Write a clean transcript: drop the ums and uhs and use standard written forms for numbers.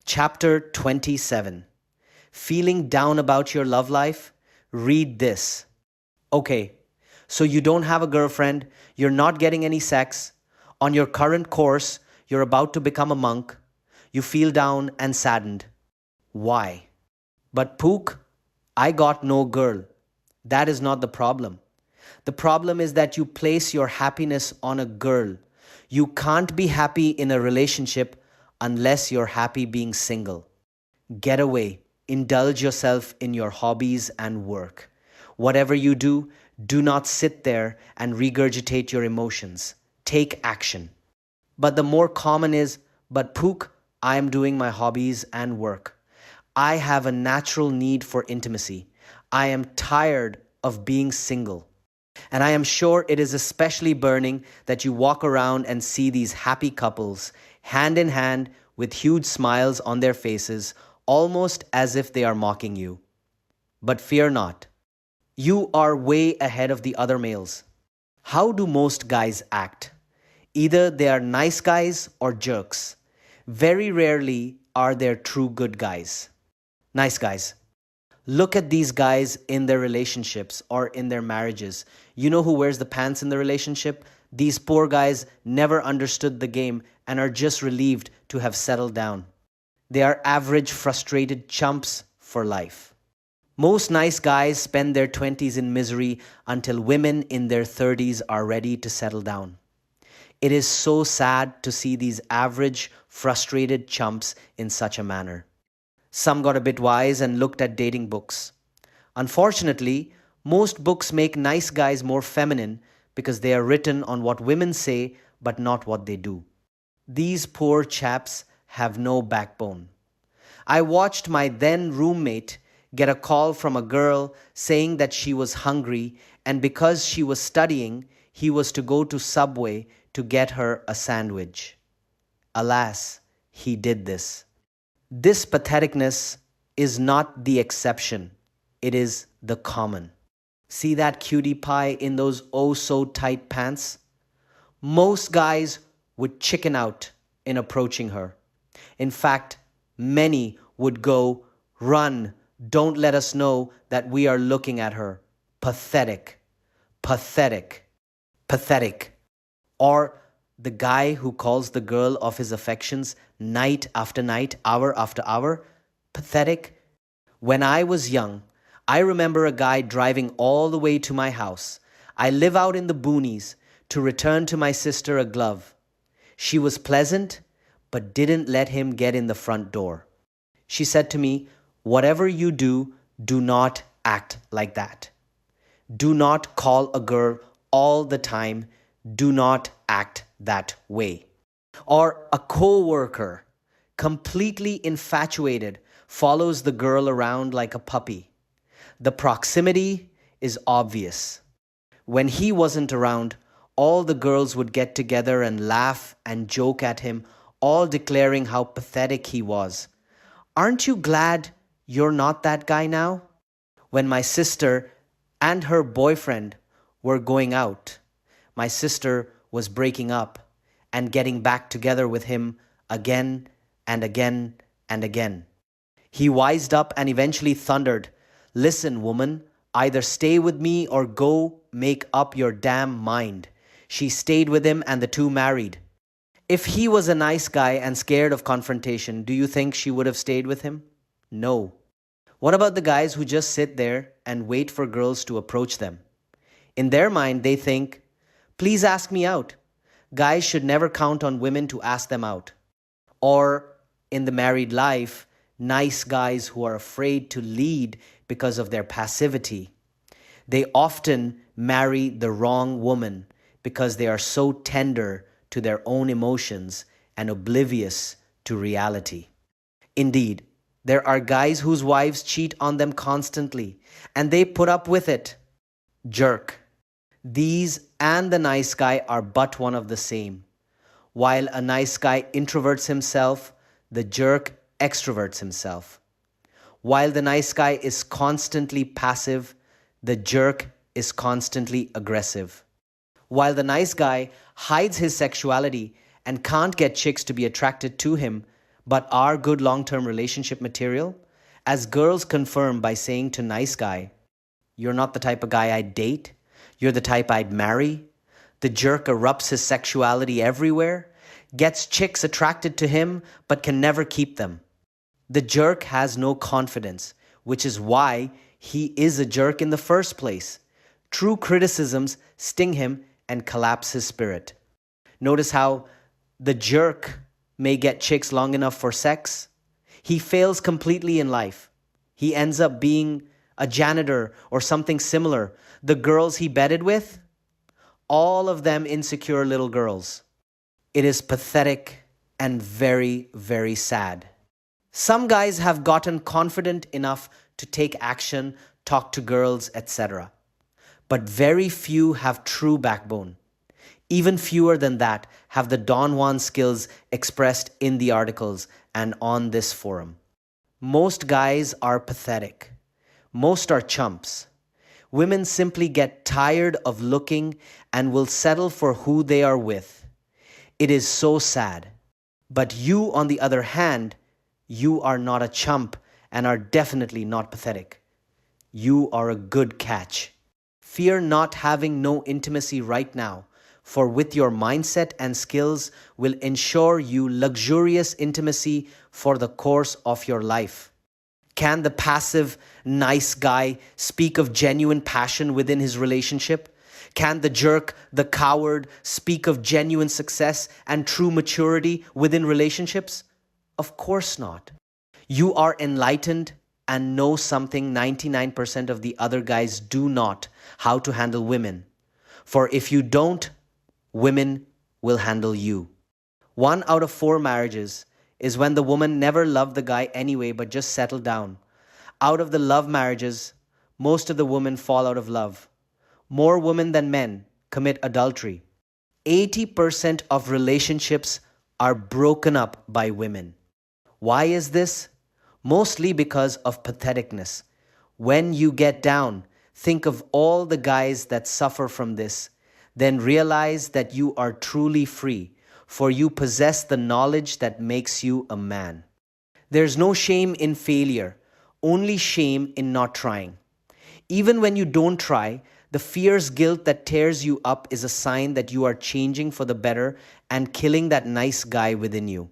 Chapter 27. Feeling down about your love life? Read this. Okay, so you don't have a girlfriend, you're not getting any sex. On your current course, you're about to become a monk. You feel down and saddened. Why? But Pook, I got no girl. That is not the problem. The problem is that you place your happiness on a girl. You can't be happy in a relationship unless you're happy being single. Get away. Indulge yourself in your hobbies and work. Whatever you do, do not sit there and regurgitate your emotions. Take action. But the more common is, but Pook, I am doing my hobbies and work. I have a natural need for intimacy. I am tired of being single. And I am sure it is especially burning that you walk around and see these happy couples, hand in hand, with huge smiles on their faces, almost as if they are mocking you. But fear not. You are way ahead of the other males. How do most guys act? Either they are nice guys or jerks. Very rarely are there true good guys. Nice guys. Look at these guys in their relationships or in their marriages. You know who wears the pants in the relationship? These poor guys never understood the game and are just relieved to have settled down. They are average, frustrated chumps for life. Most nice guys spend their 20s in misery until women in their 30s are ready to settle down. It is so sad to see these average, frustrated chumps in such a manner. Some got a bit wise and looked at dating books. Unfortunately, most books make nice guys more feminine because they are written on what women say but not what they do. These poor chaps have no backbone. I watched my then roommate get a call from a girl saying that she was hungry and because she was studying, he was to go to Subway to get her a sandwich. Alas, he did this. This patheticness is not the exception, it is the common. See that cutie pie in those oh so tight pants? Most guys would chicken out in approaching her. In fact, many would go, run, don't let us know that we are looking at her. Pathetic, pathetic, pathetic. Or the guy who calls the girl of his affections night after night, hour after hour. Pathetic. When I was young, I remember a guy driving all the way to my house. I live out in the boonies to return to my sister a glove. She was pleasant, but didn't let him get in the front door. She said to me, whatever you do, do not act like that. Do not call a girl all the time. Do not act that way. Or a co-worker, completely infatuated, follows the girl around like a puppy. The proximity is obvious. When he wasn't around, all the girls would get together and laugh and joke at him, all declaring how pathetic he was. Aren't you glad you're not that guy now? When my sister and her boyfriend were going out, my sister was breaking up and getting back together with him again and again and again. He wised up and eventually thundered, listen, woman, either stay with me or go make up your damn mind. She stayed with him and the two married. If he was a nice guy and scared of confrontation, do you think she would have stayed with him? No. What about the guys who just sit there and wait for girls to approach them? In their mind, they think, please ask me out. Guys should never count on women to ask them out. Or, in the married life, nice guys who are afraid to lead because of their passivity. They often marry the wrong woman because they are so tender to their own emotions and oblivious to reality. Indeed, there are guys whose wives cheat on them constantly and they put up with it. Jerk. These and the nice guy are but one of the same. While a nice guy introverts himself, the jerk extroverts himself. While the nice guy is constantly passive, the jerk is constantly aggressive. While the nice guy hides his sexuality and can't get chicks to be attracted to him, but are good long-term relationship material, as girls confirm by saying to nice guy, "You're not the type of guy I'd date. You're the type I'd marry." The jerk erupts his sexuality everywhere, gets chicks attracted to him, but can never keep them. The jerk has no confidence, which is why he is a jerk in the first place. True criticisms sting him and collapse his spirit. Notice how the jerk may get chicks long enough for sex. He fails completely in life. He ends up being a janitor or something similar. The girls he bedded with, all of them insecure little girls. It is pathetic and very, very sad. Some guys have gotten confident enough to take action, talk to girls, etc. But very few have true backbone. Even fewer than that have the Don Juan skills expressed in the articles and on this forum. Most guys are pathetic. Most are chumps. Women simply get tired of looking and will settle for who they are with. It is so sad. But you, on the other hand, you are not a chump and are definitely not pathetic. You are a good catch. Fear not having no intimacy right now, for with your mindset and skills will ensure you luxurious intimacy for the course of your life. Can the passive, nice guy speak of genuine passion within his relationship? Can the jerk, the coward, speak of genuine success and true maturity within relationships? Of course not. You are enlightened and know something 99% of the other guys do not, how to handle women. For if you don't, women will handle you. 1 out of 4 marriages is when the woman never loved the guy anyway but just settled down. Out of the love marriages, most of the women fall out of love. More women than men commit adultery. 80% of relationships are broken up by women. Why is this? Mostly because of patheticness. When you get down, think of all the guys that suffer from this. Then realize that you are truly free, for you possess the knowledge that makes you a man. There's no shame in failure, only shame in not trying. Even when you don't try, the fierce guilt that tears you up is a sign that you are changing for the better and killing that nice guy within you.